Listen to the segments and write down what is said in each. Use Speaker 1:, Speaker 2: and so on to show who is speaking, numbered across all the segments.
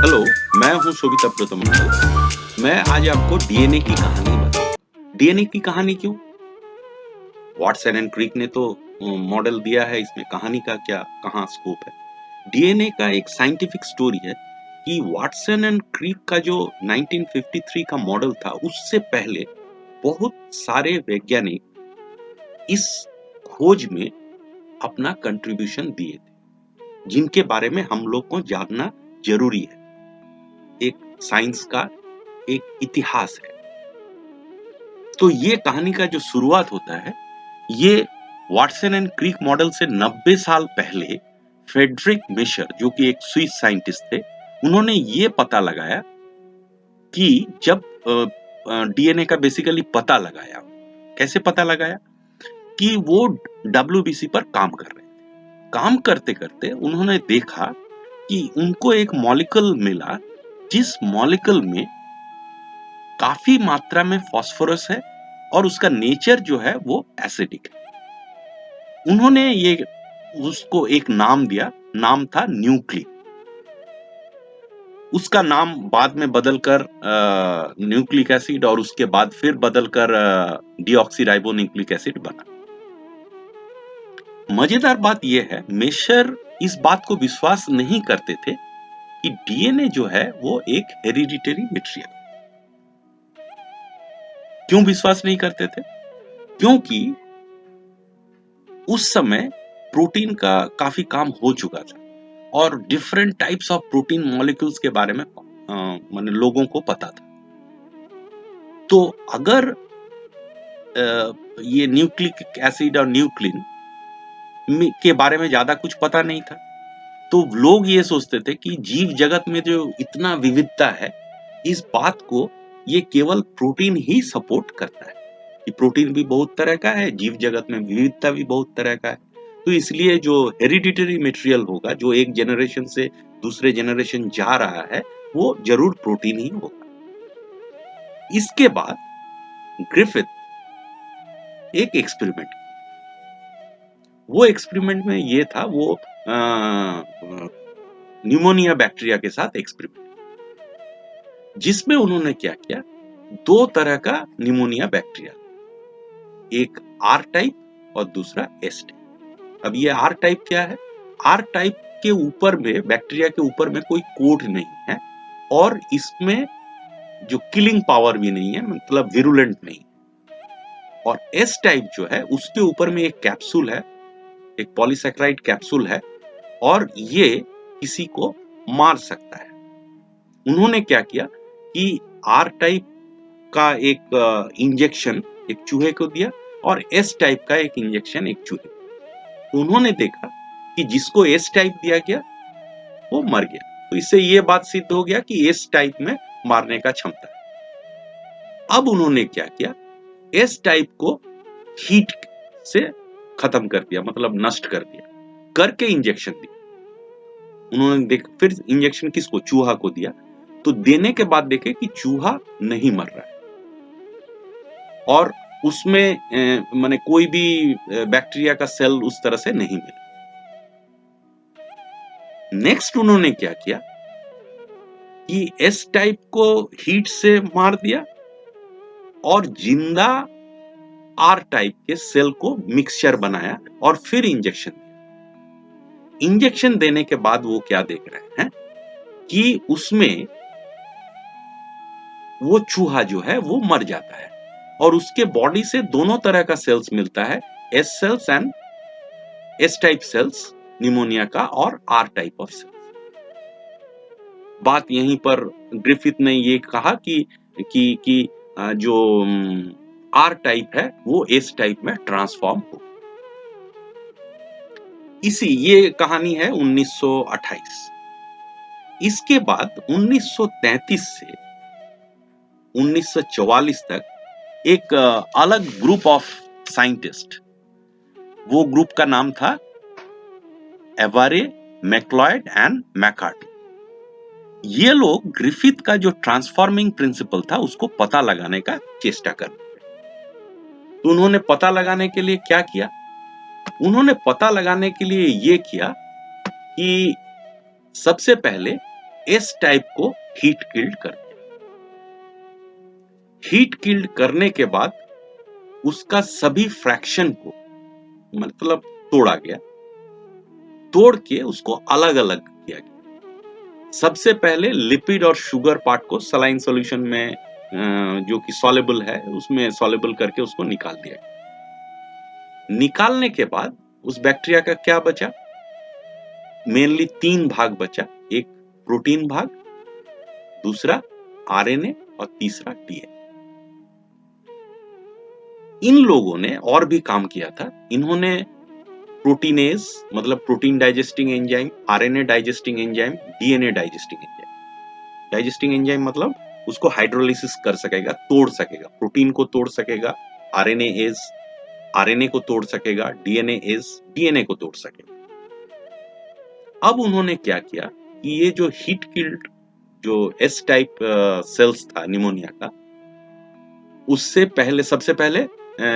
Speaker 1: Hello, मैं हूँ शोभिता मंडल। मैं आज आपको डीएनए की कहानी बताऊंगा। डीएनए की कहानी क्यों? वाटसन एंड क्रिक ने तो मॉडल दिया है, इसमें कहानी का क्या कहाँ स्कोप है। डीएनए का एक साइंटिफिक स्टोरी है कि वाटसन एंड क्रिक का जो 1953 का मॉडल था, उससे पहले बहुत सारे वैज्ञानिक इस खोज में अपना कंट्रीब्यूशन दिए थे, जिनके बारे में हम लोग को जानना जरूरी है। एक साइंस का एक इतिहास है। तो ये कहानी का जो शुरुआत होता है, ये वाटसन एंड क्रिक मॉडल से 90 साल पहले फ्रेडरिक मिशर, जो कि एक स्विस साइंटिस्ट थे, उन्होंने ये पता लगाया कि जब डीएनए का बेसिकली पता लगाया। कैसे पता लगाया? कि वो डब्ल्यूबीसी पर काम कर रहे थे। काम करते करते उन्होंने देखा कि उनको एक मॉलिक्यूल मिला, जिस मॉलिक्यूल में काफी मात्रा में फास्फोरस है और उसका नेचर जो है वो एसिडिक है। उन्होंने ये उसको एक नाम दिया, नाम था न्यूक्लिक। उसका नाम बाद में बदलकर न्यूक्लिक एसिड और उसके बाद फिर बदलकर डीऑक्सीराइबोन्यूक्लिक एसिड बना। मजेदार बात यह है, मेशर इस बात को विश्वास नहीं करते थे कि डीएनए जो है वो एक हेरिडिटरी मटेरियल। क्यों विश्वास नहीं करते थे? क्योंकि उस समय प्रोटीन का काफी काम हो चुका था और different types of protein molecules के बारे में माने लोगों को पता था। तो अगर ये न्यूक्लिक एसिड और न्यूक्लिन के बारे में ज्यादा कुछ पता नहीं था, तो लोग ये सोचते थे कि जीव जगत में जो इतना विविधता है, इस बात को ये केवल प्रोटीन ही सपोर्ट करता है कि प्रोटीन भी बहुत तरह का है, जीव जगत में विविधता भी बहुत तरह का है। तो इसलिए जो हेरिडिटरी मटेरियल होगा, जो एक जनरेशन से दूसरे जनरेशन जा रहा है, वो जरूर प्रोटीन ही होगा। इसके बाद ग्रिफिथ एक एक्सपेरिमेंट, वो एक्सपेरिमेंट में ये था, वो न्यूमोनिया बैक्टीरिया के साथ एक्सपेरिमेंट, जिसमें उन्होंने क्या किया, दो तरह का न्यूमोनिया बैक्टीरिया, एक आर टाइप और दूसरा एस टाइप। अब ये आर टाइप क्या है? आर टाइप के ऊपर में, बैक्टीरिया के ऊपर में कोई कोट नहीं है और इसमें जो किलिंग पावर भी नहीं है, मतलब विरुलेंट नहीं। और एस टाइप जो है, उसके ऊपर में एक कैप्सूल है, एक पॉलीसैकेराइड कैप्सूल है और ये किसी को मार सकता है। उन्होंने क्या किया कि आर टाइप का एक इंजेक्शन एक चूहे को दिया और एस टाइप का एक इंजेक्शन एक चूहे को। तो उन्होंने देखा कि जिसको एस टाइप दिया गया वो मर गया। तो इससे ये बात सिद्ध हो गया कि एस टाइप में मारने का क्षमता है। अब उन्होंने क्या किया, एस टाइप को हीट से खत्म कर दिया, मतलब नष्ट कर दिया, करके इंजेक्शन दिया। उन्होंने फिर इंजेक्शन किसको? चूहा को दिया। तो देने के बाद देखे कि चूहा नहीं मर रहा है और उसमें माने कोई भी बैक्टीरिया का सेल उस तरह से नहीं मिला। नेक्स्ट उन्होंने क्या किया कि एस टाइप को हीट से मार दिया और जिंदा आर टाइप के सेल को मिक्सचर बनाया और फिर इंजेक्शन दिया। इंजेक्शन देने के बाद वो क्या देख रहे हैं कि उसमें वो चूहा जो है वो मर जाता है और उसके बॉडी से दोनों तरह का सेल्स मिलता है, S cells and S type cells pneumonia का और आर टाइप ऑफ सेल्स। बात यहीं पर ग्रिफिथ ने ये कहा कि जो आर टाइप है वो एस टाइप में ट्रांसफॉर्म हो। ये कहानी है 1928। इसके बाद 1933 से 1944 तक एक अलग ग्रुप ऑफ साइंटिस्ट, वो ग्रुप का नाम था एवारे, मैक्लॉयड एंड मैकार्टी। ये लोग ग्रिफिथ का जो ट्रांसफॉर्मिंग प्रिंसिपल था उसको पता लगाने का चेष्टा कर रहे थे। तो उन्होंने पता लगाने के लिए क्या किया? उन्होंने पता लगाने के लिए ये किया कि सबसे पहले एस टाइप को हीट किल्ड कर दिया। हीट किल्ड करने के बाद उसका सभी फ्रैक्शन को मतलब तोड़ा गया, तोड़ के उसको अलग अलग किया गया। सबसे पहले लिपिड और शुगर पार्ट को सलाइन सॉल्यूशन में जो कि सॉल्युबल है उसमें सॉल्युबल करके उसको निकाल दिया गया। निकालने के बाद उस बैक्टीरिया का क्या बचा? मेनली 3 भाग बचा, एक प्रोटीन भाग, दूसरा आरएनए और तीसरा डीएनए। इन लोगों ने और भी काम किया था। इन्होंने प्रोटीनेज मतलब protein digesting enzyme, RNA digesting enzyme, DNA digesting enzyme. Digesting enzyme मतलब उसको हाइड्रोलिसिस कर सकेगा, तोड़ सकेगा, प्रोटीन को तोड़ सकेगा, आरएनए को तोड़ सकेगा, डीएनए को तोड़ सकेगा। अब उन्होंने क्या किया कि ये जो हीट किल्ड जो एस टाइप सेल्स था निमोनिया का, उससे पहले सबसे पहले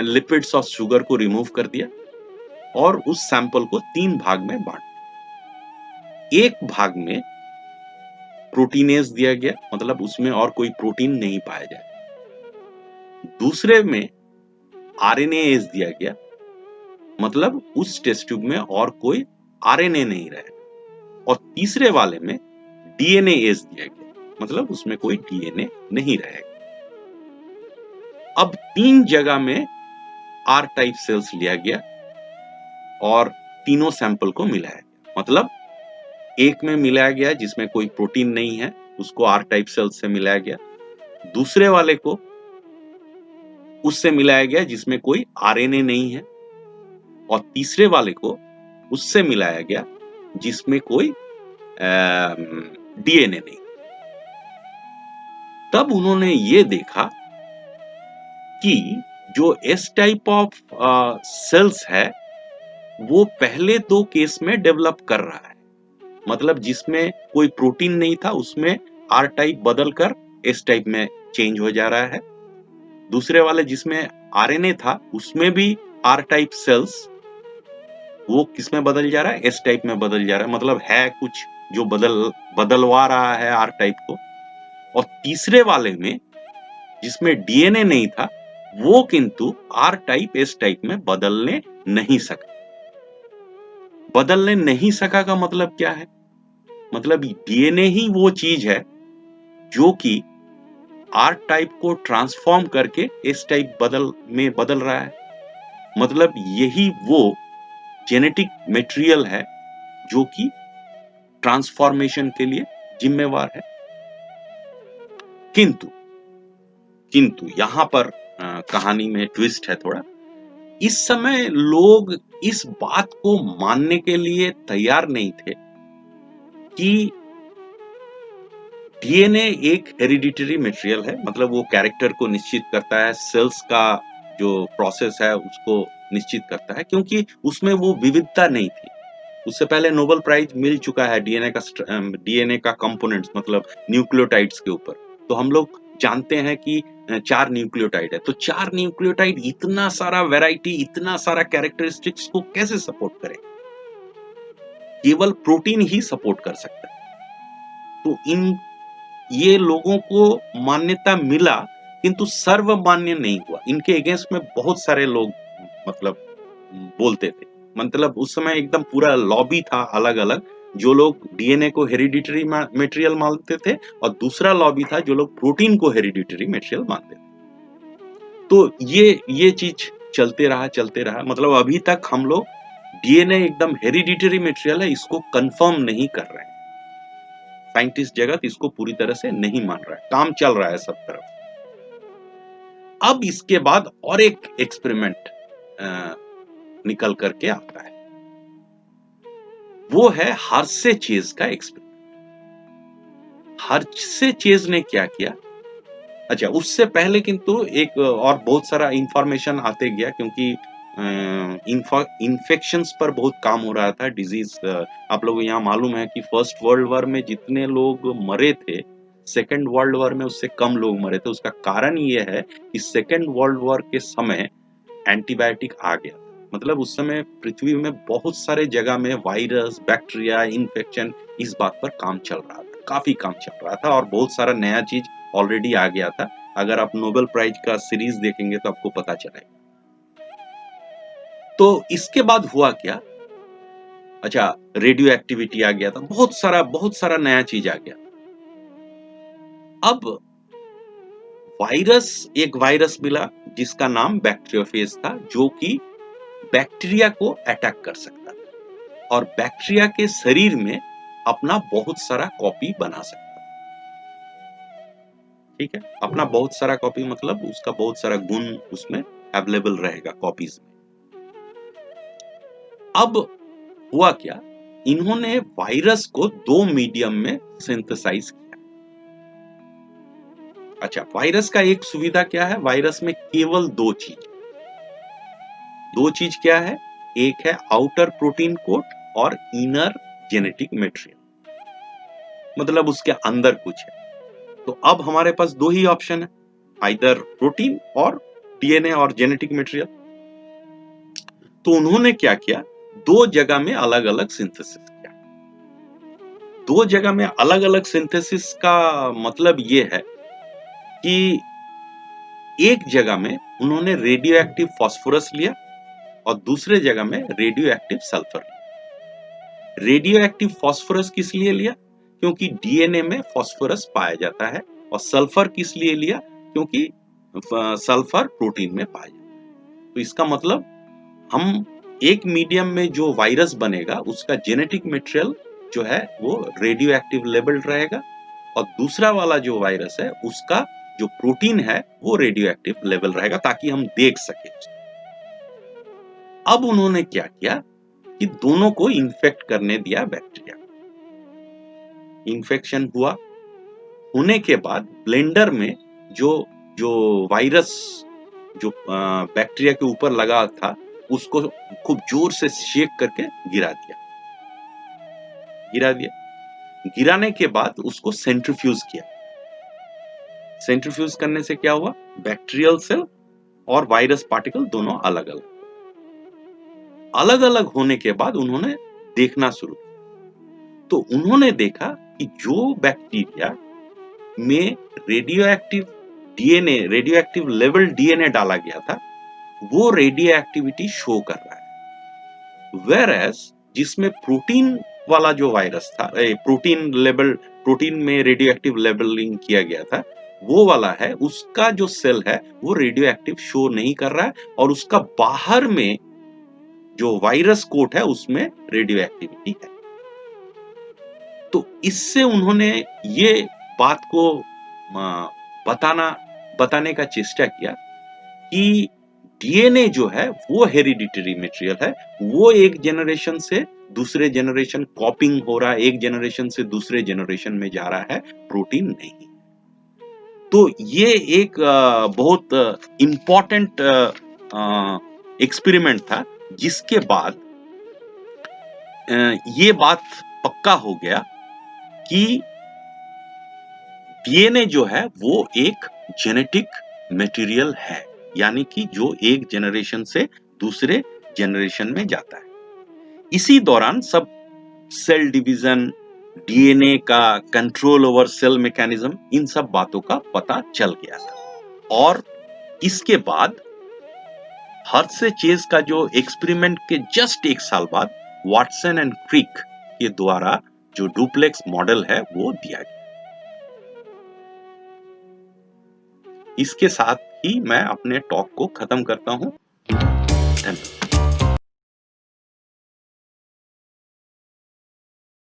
Speaker 1: लिपिड्स और शुगर को रिमूव कर दिया और उस सैंपल को 3 भाग में बांट दिया। एक भाग में प्रोटीनेज दिया गया, मतलब उसमें और कोई प्रोटीन नहीं पाया जाए। दूसरे में आरएनएज दिया गया, मतलब उस टेस्ट ट्यूब में और कोई आरएनए नहीं रहेगा। और तीसरे वाले में डीएनएज दिया गया, मतलब उसमें कोई डीएनए नहीं रहेगा। अब 3 जगह में आर टाइप सेल्स लिया गया और तीनों सैंपल को मिलाया गया। मतलब एक में मिलाया गया जिसमें कोई प्रोटीन नहीं है, उसको आर टाइप सेल्स से मिलाया गया। दूसरे वाले को उससे मिलाया गया जिसमें कोई आरएनए नहीं है, और तीसरे वाले को उससे मिलाया गया जिसमें कोई डीएनए नहीं। तब उन्होंने ये देखा कि जो एस टाइप ऑफ सेल्स है वो पहले 2 केस में डेवलप कर रहा है, मतलब जिसमें कोई प्रोटीन नहीं था उसमें आर टाइप बदलकर एस टाइप में चेंज हो जा रहा है। दूसरे वाले जिसमें आरएनए था उसमें भी आर टाइप सेल्स वो किस में बदल जा रहा है? एस टाइप में बदल जा रहा है, मतलब है कुछ जो बदलवा रहा है आर टाइप को। और तीसरे वाले में जिसमें डीएनए नहीं था वो किंतु आर टाइप एस टाइप में बदलने नहीं सका। बदलने नहीं सका का मतलब क्या है? मतलब डीएनए ही वो चीज है जो कि आर टाइप को ट्रांसफॉर्म करके एस टाइप बदल रहा है। मतलब यही वो जेनेटिक मटेरियल है जो कि ट्रांसफॉर्मेशन के लिए जिम्मेवार है। किंतु किंतु यहां पर कहानी में ट्विस्ट है थोड़ा। इस समय लोग इस बात को मानने के लिए तैयार नहीं थे कि डीएनए एक हेरिडिटरी मटेरियल है, मतलब वो कैरेक्टर को निश्चित करता है, सेल्स का जो प्रोसेस है उसको निश्चित करता है, क्योंकि उसमें वो विविधता नहीं थी। उससे पहले नोबेल प्राइज मिल चुका है डीएनए का कंपोनेंट्स मतलब न्यूक्लियोटाइड्स के ऊपर। तो हम लोग जानते हैं कि 4 न्यूक्लियोटाइड है, तो 4 न्यूक्लियोटाइड इतना सारा वैरायटी, इतना सारा कैरेक्टरिस्टिक्स को कैसे सपोर्ट करे? केवल प्रोटीन ही सपोर्ट कर सकता है। तो ये लोगों को मान्यता मिला किंतु सर्वमान्य नहीं हुआ। इनके अगेंस्ट में बहुत सारे लोग मतलब बोलते थे, मतलब उस समय एकदम पूरा लॉबी था अलग अलग, जो लोग डीएनए को हेरिडिटरी मटेरियल मानते थे और दूसरा लॉबी था जो लोग प्रोटीन को हेरिडिटरी मटेरियल मानते थे। तो ये चीज चलते रहा, मतलब अभी तक हम लोग डीएनए एकदम हेरिडिटरी मटेरियल है इसको कंफर्म नहीं कर रहे हैं। साइंटिस्ट जगत इसको पूरी तरह से नहीं मान रहा है, काम चल रहा है सब तरफ। अब इसके बाद और एक एक्सपेरिमेंट निकल करके आता है, वो है हर्शे चेज का एक्सपेरिमेंट। हर्शे चेज ने क्या किया? अच्छा, उससे पहले किंतु एक और बहुत सारा इंफॉर्मेशन आते गया, क्योंकि इन्फेक्शंस पर बहुत काम हो रहा था, डिजीज। आप लोगों को यहाँ मालूम है कि फर्स्ट वर्ल्ड वॉर में जितने लोग मरे थे, सेकेंड वर्ल्ड वॉर में उससे कम लोग मरे थे। उसका कारण ये है कि सेकेंड वर्ल्ड वॉर के समय एंटीबायोटिक आ गया, मतलब उस समय पृथ्वी में बहुत सारे जगह में वायरस, बैक्टीरिया, इन्फेक्शन, इस बात पर काम चल रहा था। काफी काम चल रहा था और बहुत सारा नया चीज ऑलरेडी आ गया था। अगर आप नोबेल प्राइज का सीरीज देखेंगे तो आपको पता चलेगा। तो इसके बाद हुआ क्या, अच्छा रेडियो एक्टिविटी आ गया था, बहुत सारा नया चीज आ गया। अब एक वायरस मिला जिसका नाम बैक्टीरियोफेज था, जो कि बैक्टीरिया को अटैक कर सकता था और बैक्टीरिया के शरीर में अपना बहुत सारा कॉपी बना सकता। ठीक है, अपना बहुत सारा कॉपी मतलब उसका बहुत सारा गुण उसमें अवेलेबल रहेगा कॉपीज में। अब हुआ क्या, इन्होंने वायरस को 2 मीडियम में सिंथेसाइज किया। अच्छा, वायरस का एक सुविधा क्या है, वायरस में केवल 2 चीज क्या है, एक है आउटर प्रोटीन कोट और इनर जेनेटिक मटेरियल, मतलब उसके अंदर कुछ है। तो अब हमारे पास 2 ही ऑप्शन है, आइदर प्रोटीन और डीएनए और जेनेटिक मटेरियल। तो उन्होंने क्या किया, 2 जगह में अलग अलग सिंथेसिस किया। 2 जगह में अलग अलग सिंथेसिस का मतलब ये है कि एक जगह में उन्होंने रेडियो एक्टिव फास्फोरस लिया और दूसरे जगह में रेडियो एक्टिव सल्फर लिया। रेडियो एक्टिव फास्फोरस किस लिए लिया, क्योंकि डीएनए में फास्फोरस पाया जाता है, और सल्फर किस लिए लिया, क्योंकि सल्फर प्रोटीन में पाया जाता है। तो इसका मतलब हम एक मीडियम में जो वायरस बनेगा उसका जेनेटिक मटेरियल जो है वो रेडियो एक्टिव लेबल्ड रहेगा, और दूसरा वाला जो वायरस है उसका जो प्रोटीन है वो रेडियो एक्टिव लेवल रहेगा, ताकि हम देख सके। अब उन्होंने क्या किया कि दोनों को इन्फेक्ट करने दिया बैक्टीरिया। इन्फेक्शन हुआ, होने के बाद ब्लेंडर में जो जो वायरस जो बैक्टीरिया के ऊपर लगा था उसको खूब जोर से शेक करके गिरा दिया। गिराने के बाद उसको सेंट्रीफ्यूज किया। सेंट्रीफ्यूज करने से क्या हुआ, बैक्टीरियल सेल और वायरस पार्टिकल दोनों अलग अलग होने के बाद उन्होंने देखना शुरू किया। तो उन्होंने देखा कि जो बैक्टीरिया में रेडियो एक्टिव लेवल डीएनए डाला गया था वो रेडियो एक्टिविटी शो कर रहा है, वेयरएज जिसमें प्रोटीन वाला जो वायरस था, प्रोटीन में रेडियो एक्टिव लेबलिंग किया गया था, वो वाला है उसका जो सेल है वो रेडियो एक्टिव शो नहीं कर रहा है, और उसका बाहर में जो वायरस कोट है उसमें रेडियो एक्टिविटी है। तो इससे उन्होंने ये बात को बताने का चेष्टा किया कि डीएनए जो है वो हेरिडिटरी मटेरियल है, वो एक जनरेशन से दूसरे जनरेशन कॉपिंग हो रहा है, एक जनरेशन से दूसरे जनरेशन में जा रहा है, प्रोटीन नहीं। तो ये एक बहुत इंपॉर्टेंट एक्सपेरिमेंट था, जिसके बाद ये बात पक्का हो गया कि डीएनए जो है वो एक जेनेटिक मटेरियल है, यानी कि जो एक जनरेशन से दूसरे जनरेशन में जाता है। इसी दौरान सब सेल डिवीजन, डीएनए का कंट्रोल ओवर सेल मैकेनिज्म, इन सब बातों का पता चल गया था। और इसके बाद हर्शे चेज का जो एक्सपेरिमेंट के जस्ट 1 साल बाद वाटसन एंड क्रिक के द्वारा जो डुप्लेक्स मॉडल है वो दिया गया। इसके साथ ही मैं अपने टॉक को खत्म करता हूं। धन्यवाद।